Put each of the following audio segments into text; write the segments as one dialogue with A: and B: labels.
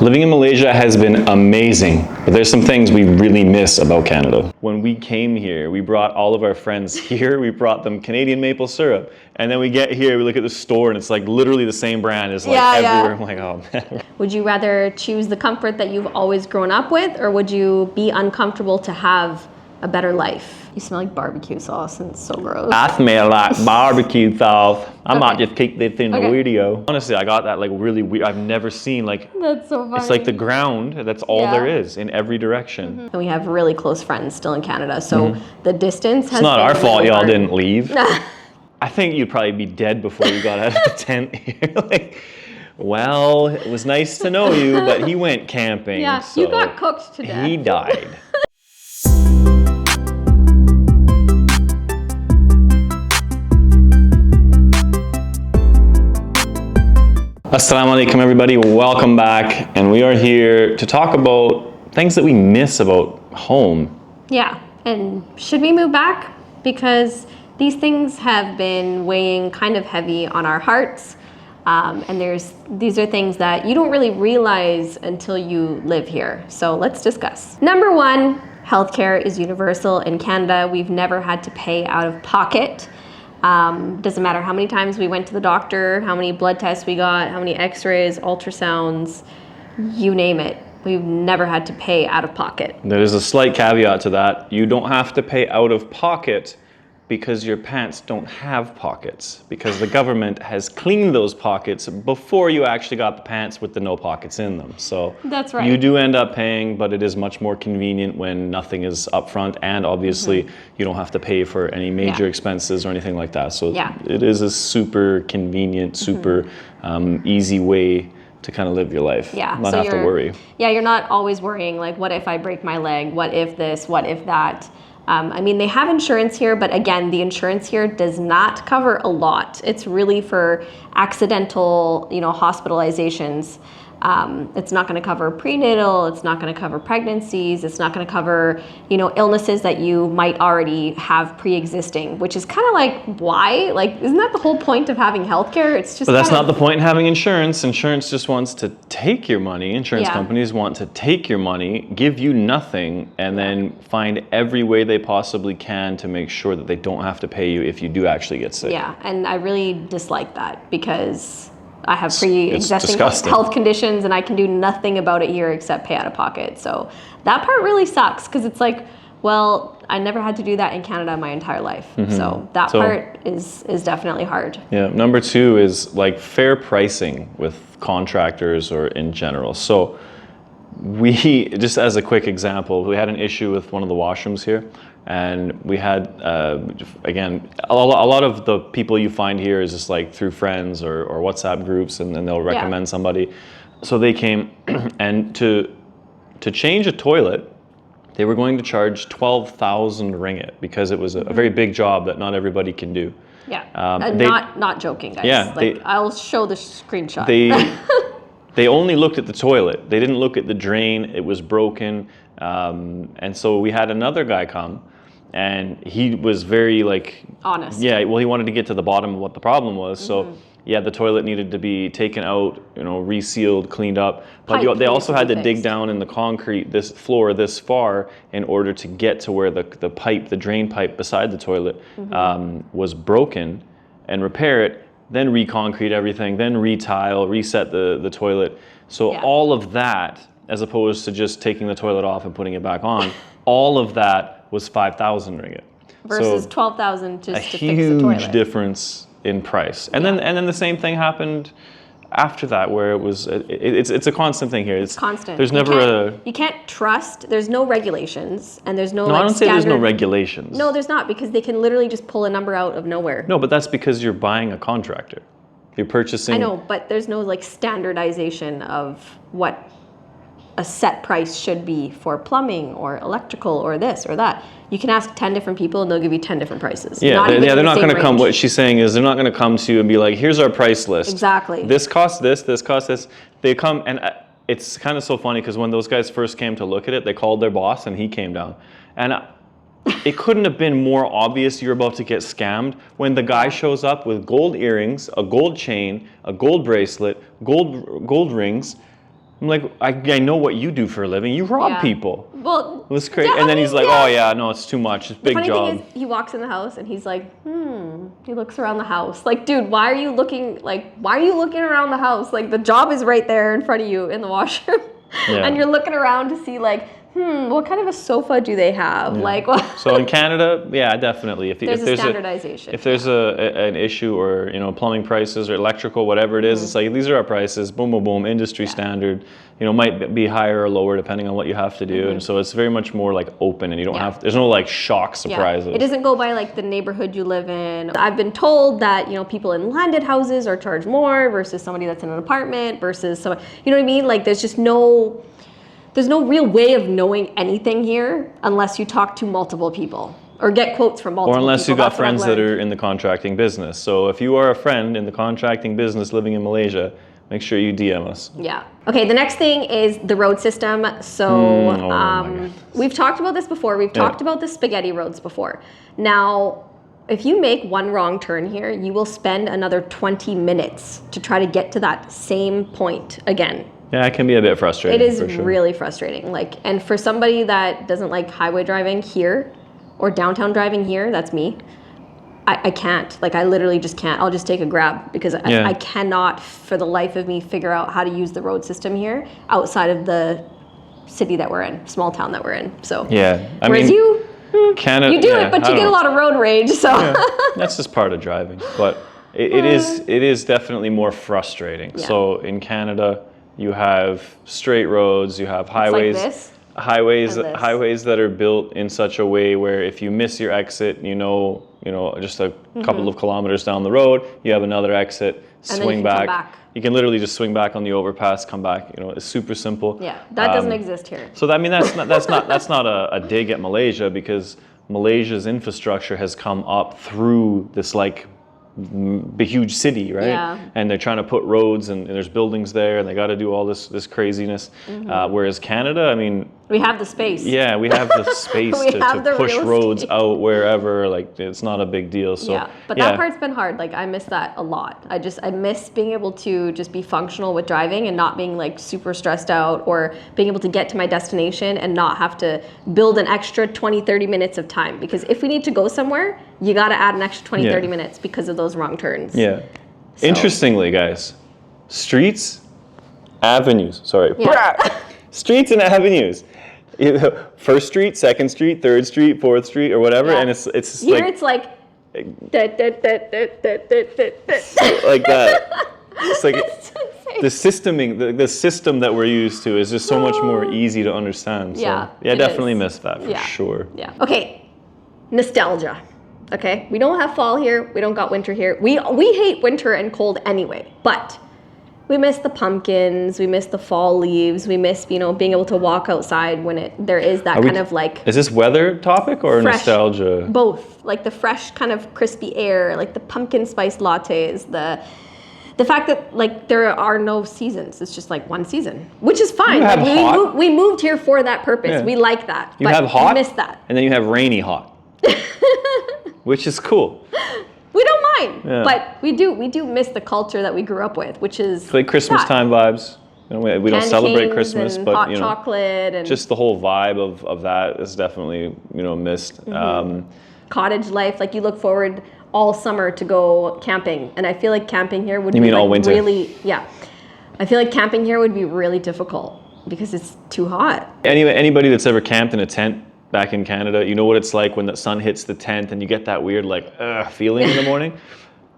A: Living in Malaysia has been amazing, but there's some things we really miss about Canada. When we came here, we brought all of our friends here, we brought them Canadian maple syrup, and then we get here, we look at the store, and it's like literally the same brand as everywhere. I'm like, oh man.
B: Would you rather choose the comfort that you've always grown up with, or would you be uncomfortable to have a better life? You smell like barbecue sauce and it's so gross.
A: I smell like barbecue sauce. I might just keep this in the video. Honestly, I got that like really weird. I've never seen like...
B: That's so funny.
A: It's like the ground, that's all there is in every direction.
B: And we have really close friends still in Canada, so the distance has
A: It's not our fault y'all
B: hard.
A: didn't leave. I think you'd probably be dead before you got out of the tent here. Like, well, it was nice to know you, but he went camping.
B: Yeah,
A: so
B: you got cooked to death.
A: He died. Assalamu alaikum everybody, welcome back, and we are here to talk about things that we miss about home.
B: Yeah, and should we move back? Because these things have been weighing kind of heavy on our hearts, and these are things that you don't really realize until you live here. So let's discuss. Number one, healthcare is universal in Canada. We've never had to pay out of pocket. Doesn't matter how many times we went to the doctor, how many blood tests we got, how many x-rays, ultrasounds, you name it. We've never had to pay out of pocket.
A: There's a slight caveat to that. You don't have to pay out of pocket because your pants don't have pockets, because the government has cleaned those pockets before you actually got the pants with the no pockets in them. So
B: that's right.
A: You do end up paying, but it is much more convenient when nothing is upfront, and obviously you don't have to pay for any major expenses or anything like that. So it is a super convenient, super easy way to kind of live your life.
B: Yeah,
A: not have to worry.
B: Yeah, you're not always worrying like, what if I break my leg? What if this? What if that? I mean, they have insurance here, but again, the insurance here does not cover a lot. It's really for accidental, hospitalizations. It's not going to cover prenatal. It's not going to cover pregnancies. It's not going to cover, illnesses that you might already have pre-existing, which is kind of like, why? Like, isn't that the whole point of having healthcare? It's just.
A: But that's not the point in having insurance. Insurance just wants to take your money. Insurance companies want to take your money, give you nothing, and then find every way they possibly can to make sure that they don't have to pay you if you do actually get sick.
B: Yeah, and I really dislike that because I have pre-existing
A: disgusting.
B: health conditions and I can do nothing about it here except pay out of pocket. So that part really sucks because it's like, well, I never had to do that in Canada my entire life. So that part is definitely hard.
A: Yeah, number two is like fair pricing with contractors or in general. So we, just as a quick example, we had an issue with one of the washrooms here. And we had, again, a lot of the people you find here is just like through friends or WhatsApp groups, and then they'll recommend somebody. So they came, and to change a toilet, they were going to charge 12,000 ringgit because it was a very big job that not everybody can do.
B: Yeah, not joking, guys.
A: Yeah,
B: I'll show the screenshot.
A: They only looked at the toilet. They didn't look at the drain. It was broken. And so we had another guy come, and he was very like
B: honest.
A: Yeah, well, he wanted to get to the bottom of what the problem was. So yeah, the toilet needed to be taken out, resealed, cleaned up. But they also had to dig down in the concrete, this floor this far, in order to get to where the drain pipe beside the toilet was broken, and repair it. Then re-concrete everything, then re-tile, reset the toilet. So all of that, as opposed to just taking the toilet off and putting it back on, all of that was 5,000 ringgit.
B: Versus 12,000 just to fix the toilet.
A: A huge difference in price. And then the same thing happened after that, where it was, it's a constant thing here. It's
B: constant.
A: There's never
B: you can't trust, there's no regulations, and there's no
A: I don't say there's no regulations.
B: No, there's not, because they can literally just pull a number out of nowhere.
A: No, but that's because you're buying a contractor. You're purchasing.
B: I know, but there's no standardization of what a set price should be for plumbing or electrical or this or that. You can ask 10 different people and they'll give you 10 different prices.
A: Yeah, they're not going to come, what she's saying is they're not going to come to you and be like, here's our price list.
B: Exactly.
A: This costs this costs this. They come, and it's kind of so funny because when those guys first came to look at it, they called their boss and he came down. And it couldn't have been more obvious you're about to get scammed when the guy shows up with gold earrings, a gold chain, a gold bracelet, gold rings, I'm like, I know what you do for a living. You rob
B: Yeah.
A: people.
B: Well,
A: It was crazy.
B: yeah,
A: And then
B: I
A: he's
B: mean,
A: like,
B: yeah.
A: oh yeah, no, it's too much. It's a
B: The
A: big
B: funny
A: job.
B: thing is, he walks in the house and he's like, he looks around the house. Like, dude, why are you looking around the house? Like, the job is right there in front of you in the washroom.
A: Yeah.
B: And you're looking around to see, like, what kind of a sofa do they have?
A: Yeah.
B: Like, what?
A: So in Canada, yeah, definitely. If
B: There's a
A: there's
B: standardization.
A: If there's an issue or, you know, plumbing prices or electrical, whatever it is, it's like, these are our prices, boom, boom, boom, industry standard, you know, might be higher or lower depending on what you have to do. And so it's very much more like open, and you don't have, there's no like shock surprises.
B: It doesn't go by like the neighborhood you live in. I've been told that, you know, people in landed houses are charged more versus somebody that's in an apartment versus someone, you know what I mean? Like, there's no real way of knowing anything here unless you talk to multiple people or get quotes from multiple people.
A: Or unless you got
B: That's what I've
A: friends that
B: learned.
A: are in the contracting business. So if you are a friend in the contracting business living in Malaysia, make sure you DM us.
B: Yeah. Okay, the next thing is the road system. So
A: my God.
B: we've talked about this before. We've talked about the spaghetti roads before. Now, if you make one wrong turn here, you will spend another 20 minutes to try to get to that same point again.
A: Yeah, it can be a bit frustrating.
B: It is
A: for sure.
B: really frustrating. Like, and for somebody that doesn't like highway driving here or downtown driving here, that's me. I can't. Like, I literally just can't. I'll just take a grab because I cannot, for the life of me, figure out how to use the road system here outside of the city that we're in, small town that we're in. So
A: Yeah, I
B: whereas
A: mean,
B: you,
A: Canada,
B: you do
A: yeah,
B: it, but
A: I
B: you get
A: don't
B: a lot of road rage. So
A: That's just part of driving, but it is definitely more frustrating.
B: Yeah.
A: So in Canada, you have straight roads, you have highways,
B: this
A: highways,
B: and this.
A: highways that are built in such a way where if you miss your exit, you know, just a couple of kilometers down the road, you have another exit,
B: then
A: swing
B: you can come
A: back.
B: back.
A: You can literally just swing back on the overpass, come back. You know, it's super simple.
B: yeah, that doesn't exist here.
A: So I mean, that's not a dig at Malaysia, because Malaysia's infrastructure has come up through this like the huge city, right?
B: Yeah.
A: And they're trying to put roads and there's buildings there, and they got to do all this craziness. Whereas Canada, I mean,
B: We have the space.
A: yeah, we have the space
B: We
A: to
B: have the
A: push
B: real
A: roads
B: estate.
A: out wherever. Like, it's not a big deal. So
B: Yeah, but that part's been hard. Like, I miss that a lot. I miss being able to just be functional with driving and not being like super stressed out, or being able to get to my destination and not have to build an extra 20, 30 minutes of time. Because if we need to go somewhere, you got to add an extra 20, 30 minutes because of those wrong turns.
A: Yeah.
B: So-
A: Interestingly, guys, streets, avenues. Sorry.
B: Yeah.
A: Streets and avenues. First street, second street, third street, fourth street, or whatever,
B: Yeah.
A: and it's just
B: Here
A: like
B: it's like...
A: like that. It's like the system that we're used to is just so much more easy to understand. So
B: Yeah,
A: yeah,
B: it
A: definitely
B: is.
A: miss that for sure.
B: Yeah. Okay. Nostalgia. Okay. We don't have fall here. We don't got winter here. We hate winter and cold anyway. But we miss the pumpkins. We miss the fall leaves. We miss, being able to walk outside when there is that kind of like
A: Is this weather topic or
B: fresh-
A: nostalgia?
B: both, like the fresh kind of crispy air, like the pumpkin spice lattes, the fact that like there are no seasons. It's just like one season, which is fine.
A: You have
B: Like,
A: hot.
B: we moved here for that purpose.
A: Yeah.
B: We like that.
A: You
B: but
A: have hot,
B: we miss that.
A: and then you have rainy hot, which is cool.
B: We don't mind,
A: Yeah.
B: but we do miss the culture that we grew up with, which is
A: It's like Christmas
B: that.
A: time vibes. We don't
B: Candy
A: celebrate
B: canes
A: Christmas,
B: and
A: but
B: hot chocolate and
A: just the whole vibe of that is definitely missed.
B: cottage life. Like, you look forward all summer to go camping, and I feel like camping here would
A: You
B: be
A: mean
B: like
A: all winter?
B: really, yeah. I feel like camping here would be really difficult because it's too hot.
A: Anybody that's ever camped in a tent back in Canada, you know what it's like when the sun hits the tent and you get that weird like feeling in the morning.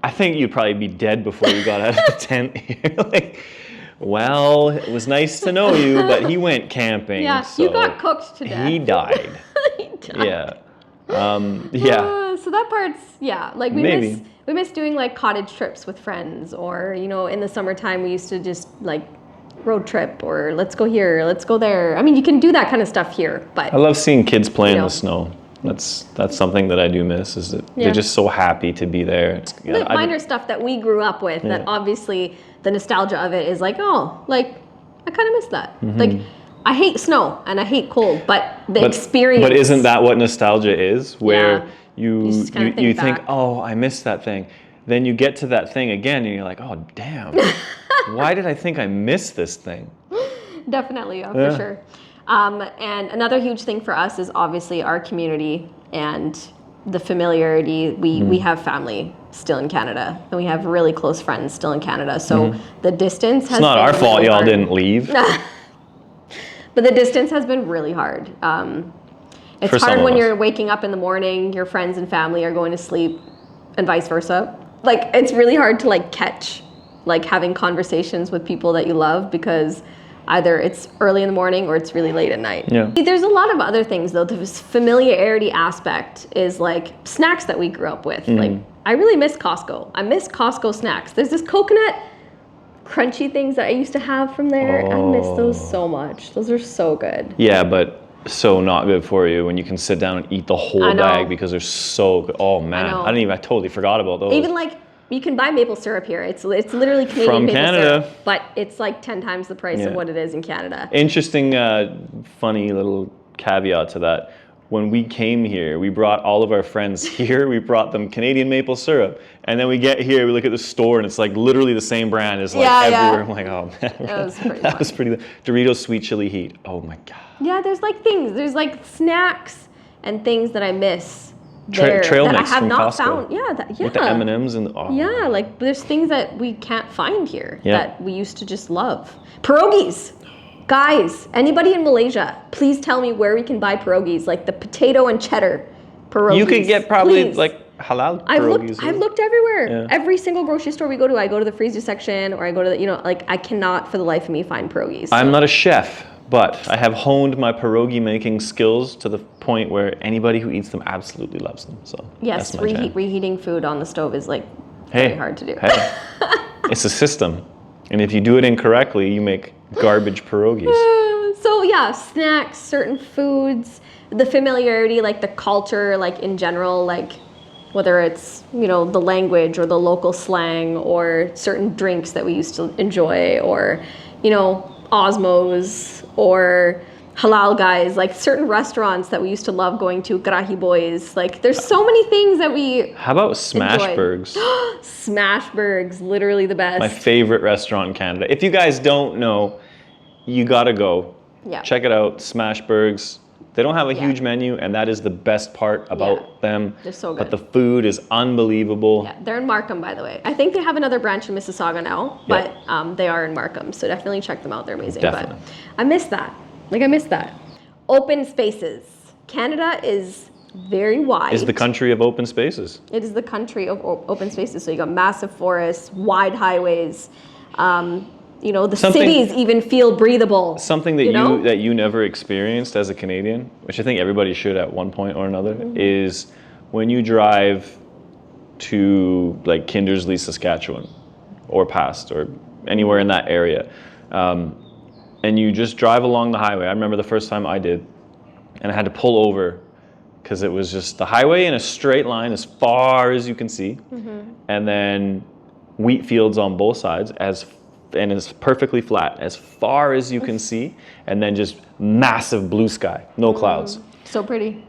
A: I think you'd probably be dead before you got out of the tent here. Like, well, it was nice to know you, but he went camping.
B: Yeah,
A: so
B: you got cooked to death.
A: He died.
B: He died.
A: Yeah. Yeah.
B: So that part's, like
A: Maybe.
B: we miss doing like cottage trips with friends, or in the summertime we used to just like road trip, or let's go here, let's go there. I mean, you can do that kind of stuff here, but
A: I love seeing kids play in
B: know.
A: the snow. That's something that I do miss, is that
B: Yeah.
A: they're just so happy to be there.
B: the minor stuff that we grew up with, that obviously the nostalgia of it is like, oh, like I kind of miss that.
A: Mm-hmm.
B: Like, I hate snow and I hate cold, but the experience.
A: But isn't that what nostalgia is? Where
B: Yeah.
A: you
B: just kinda
A: you
B: think
A: think,
B: back.
A: oh, I missed that thing. Then you get to that thing again and you're like, oh, damn. Why did I think I missed this thing?
B: Definitely,
A: Yeah.
B: for sure. And another huge thing for us is obviously our community and the familiarity. We have family still in Canada, and we have really close friends still in Canada. So the distance has
A: It's not
B: been
A: our fault
B: really
A: y'all
B: hard.
A: didn't leave.
B: But the distance has been really hard. It's
A: For some
B: hard
A: of
B: when
A: us.
B: you're waking up in the morning, your friends and family are going to sleep, and vice versa. Like, it's really hard to like catch, like having conversations with people that you love, because either it's early in the morning or it's really late at night.
A: Yeah.
B: There's a lot of other things though. The familiarity aspect is like snacks that we grew up with. Like, I really miss Costco. I miss Costco snacks. There's this coconut crunchy things that I used to have from there. I miss those so much. Those are so good.
A: Yeah, but so not good for you when you can sit down and eat the whole
B: I know.
A: bag because they're so good. Oh man,
B: know.
A: I totally forgot about those.
B: Even like, you can buy maple syrup here. It's literally Canadian
A: From
B: maple
A: Canada.
B: syrup, but it's like 10 times the price
A: Yeah.
B: of what it is in Canada.
A: Interesting, funny little caveat to that. When we came here, we brought all of our friends here. We brought them Canadian maple syrup, and then we get here, we look at the store, and it's like literally the same brand as like everywhere. I'm like, oh man,
B: That was pretty
A: that
B: fun.
A: was pretty. Doritos sweet chili heat. Oh my god.
B: Yeah, there's like things. There's like snacks and things that I miss there
A: Trail
B: that I
A: mix
B: have
A: from
B: not
A: Costco.
B: found. Yeah,
A: With the M&Ms and
B: Yeah, like there's things that we can't find here
A: Yeah.
B: that we used to just love. Pierogies. Guys, anybody in Malaysia, please tell me where we can buy pierogies, like the potato and cheddar pierogies.
A: You could get probably
B: Please.
A: like halal
B: I've
A: pierogies.
B: looked everywhere.
A: Yeah.
B: Every single grocery store we go to, I go to the freezer section, or I go to the, like, I cannot for the life of me find pierogies.
A: I'm not a chef, but I have honed my pierogi making skills to the point where anybody who eats them absolutely loves them. So
B: Yes,
A: that's my jam.
B: reheating food on the stove is like very hard to do.
A: Hey, it's a system, and if you do it incorrectly, you make garbage pierogies.
B: So yeah, snacks, certain foods, the familiarity, like the culture, like in general, like whether it's, you know, the language or the local slang or certain drinks that we used to enjoy, or, you know, Osmos or halal guys, like certain restaurants that we used to love going to, Grahi Boys. Like there's so many things that we
A: How about Smashburgs?
B: Smashburgs, literally the best.
A: My favorite restaurant in Canada. If you guys don't know, you gotta go.
B: Yeah.
A: Check it out, Smashburgs. They don't have a
B: Yeah.
A: huge menu, and that is the best part about
B: Yeah.
A: them.
B: They're so
A: But
B: good.
A: the food is unbelievable.
B: Yeah, they're in Markham, by the way. I think they have another branch in Mississauga now, but they are in Markham, so definitely check them out. They're amazing.
A: Definitely.
B: But I miss that. Like, I miss that. Open spaces. Canada is very wide.
A: Is the country of open spaces.
B: It is the country of open spaces. So you got massive forests, wide highways. You know, the
A: Something-
B: cities even feel breathable.
A: Something that
B: you know?
A: that you never experienced as a Canadian, which I think everybody should at one point or another, is when you drive to like Kindersley, Saskatchewan, or past, or anywhere in that area, and you just drive along the highway. I remember the first time I did, and I had to pull over because it was just the highway in a straight line as far as you can see, and then wheat fields on both sides and it's perfectly flat as far as you can see, and then just massive blue sky, no clouds.
B: So pretty.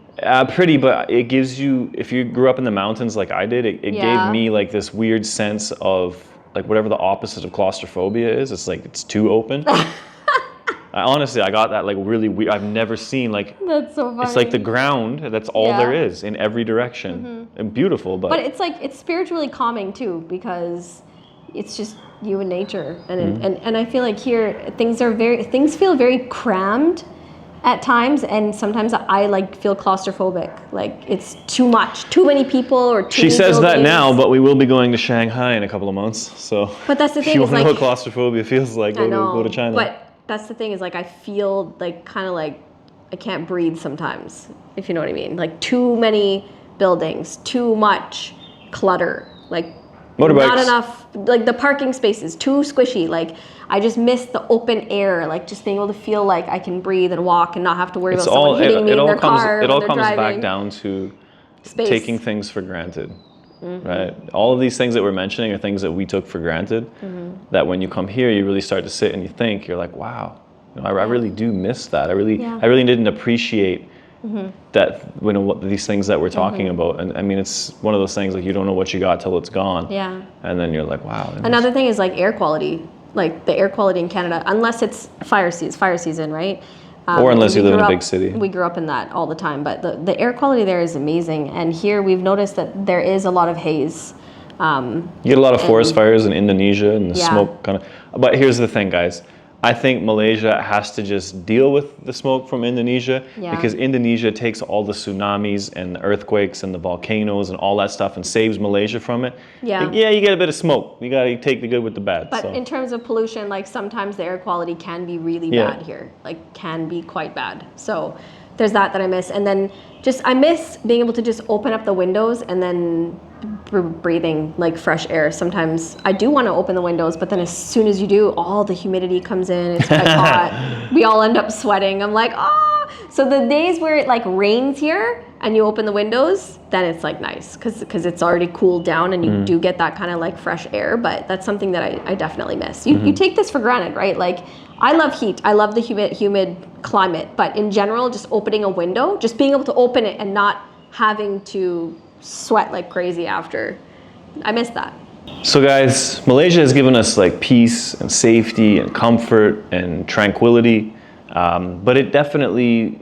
A: Pretty, but it gives you, if you grew up in the mountains like I did, it
B: Yeah.
A: gave me like this weird sense of like whatever the opposite of claustrophobia is. It's like it's too open. Honestly, I got that like really weird. I've never seen like,
B: That's so funny.
A: it's like the ground, that's all
B: Yeah.
A: there is in every direction. And beautiful,
B: But it's like, it's spiritually calming too, because it's just you and nature. And I feel like here things feel very crammed at times, and sometimes I like feel claustrophobic. Like it's too much, too many people, or too
A: She
B: many
A: says that
B: buildings.
A: now, but we will be going to Shanghai in a couple of months. So
B: But that's the
A: if
B: thing,
A: you
B: is
A: want to know
B: like,
A: what claustrophobia feels like,
B: I know,
A: go to China.
B: But that's the thing, is like I feel like kind of like I can't breathe sometimes, if you know what I mean. Like too many buildings, too much clutter, like
A: Motorbikes.
B: not enough, like the parking spaces too squishy. Like I just miss the open air, like just being able to feel like I can breathe and walk and not have to worry about someone hitting me in their car
A: it
B: when
A: all
B: they're
A: comes
B: driving.
A: back down to
B: Space.
A: taking things for granted, right? All of these things that we're mentioning are things that we took for granted. That when you come here, you really start to sit and you think, you're like, wow, you know, I really do miss that. I really didn't appreciate that, you know, what these things that we're talking about. And I mean, it's one of those things like you don't know what you got till it's gone.
B: Yeah.
A: And then you're like, wow.
B: Another thing is like air quality. like the air quality in Canada, unless it's fire season, right?
A: Or unless you live in a
B: grew
A: big
B: up-
A: city.
B: We grew up in that all the time, but the air quality there is amazing. And here we've noticed that there is a lot of haze.
A: You get a lot of forest fires in Indonesia and the
B: Yeah.
A: smoke kind of. But here's the thing, guys. I think Malaysia has to just deal with the smoke from Indonesia
B: Yeah.
A: because Indonesia takes all the tsunamis and the earthquakes and the volcanoes and all that stuff and saves Malaysia from it.
B: Yeah.
A: Like, yeah, you get a bit of smoke. You got to take the good with the bad.
B: But
A: so.
B: in terms of pollution, like sometimes the air quality can be really
A: Yeah.
B: bad here, like can be quite bad. So there's that I miss. And then I miss being able to just open up the windows and then breathing like fresh air. Sometimes I do want to open the windows, but then as soon as you do, all the humidity comes in. It's quite hot. We all end up sweating. I'm like, ah. So the days where it like rains here and you open the windows, then it's like nice because it's already cooled down and you do get that kind of like fresh air. But that's something that I definitely miss. You take this for granted, right? Like I love heat. I love the humid climate. But in general, just opening a window, just being able to open it and not having to sweat like crazy after. I miss that.
A: So guys, Malaysia has given us like peace and safety and comfort and tranquility, but it definitely,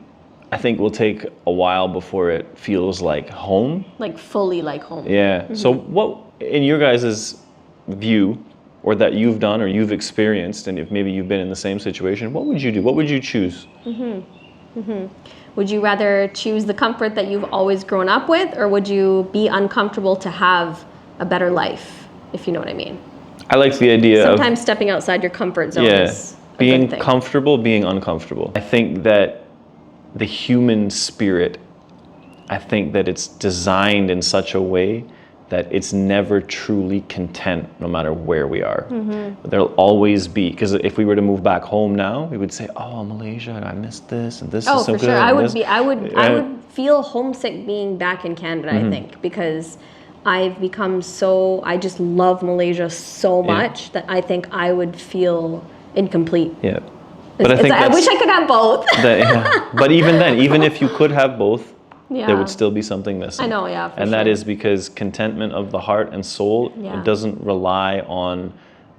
A: I think, will take a while before it feels like home.
B: Like fully like home.
A: Yeah. So what, in your guys' view, or that you've done or you've experienced, and if maybe you've been in the same situation, what would you do? What would you choose?
B: Would you rather choose the comfort that you've always grown up with, or would you be uncomfortable to have a better life, if you know what I mean?
A: I like the idea
B: Sometimes stepping outside your comfort zone is a
A: being
B: good thing.
A: comfortable, being uncomfortable. I think that the human spirit, I think that it's designed in such a way that it's never truly content no matter where we are. There'll always be, because if we were to move back home now, we would say, oh, Malaysia, I missed this and this is so
B: for
A: good.
B: sure.
A: and
B: I
A: this-
B: would feel homesick being back in Canada, I think, because I've become I just love Malaysia so much that I think I would feel incomplete.
A: Yeah. But I think
B: I wish I could have both.
A: But even then, even if you could have both,
B: Yeah.
A: there would still be something missing.
B: I know, yeah, for
A: And that
B: sure.
A: is because contentment of the heart and soul,
B: Yeah.
A: it doesn't rely on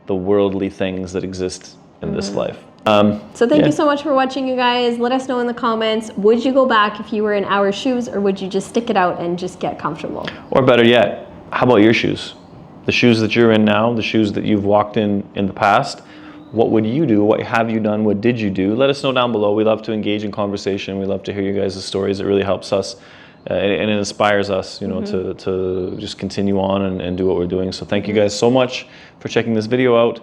A: the worldly things that exist in this life.
B: So thank
A: Yeah.
B: you so much for watching, you guys. Let us know in the comments, would you go back if you were in our shoes, or would you just stick it out and just get comfortable?
A: Or better yet, how about your shoes? The shoes that you're in now, the shoes that you've walked in the past, what would you do? What have you done? What did you do? Let us know down below. We love to engage in conversation. We love to hear you guys' stories. It really helps us and it inspires us, you know, to just continue on and do what we're doing. So thank you guys so much for checking this video out.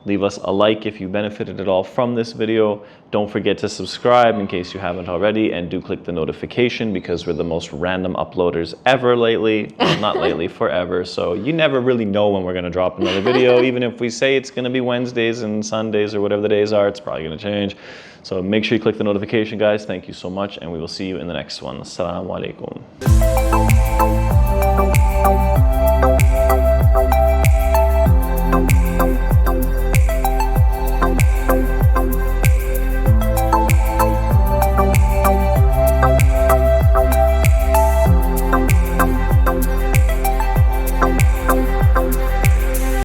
A: Leave us a like if you benefited at all from this video. Don't forget to subscribe in case you haven't already, and do click the notification because we're the most random uploaders ever lately. Well, not lately, forever. So you never really know when we're gonna drop another video. Even if we say it's gonna be Wednesdays and Sundays or whatever the days are, it's probably gonna change. So make sure you click the notification, guys. Thank you so much, and we will see you in the next one. Assalamu alaikum.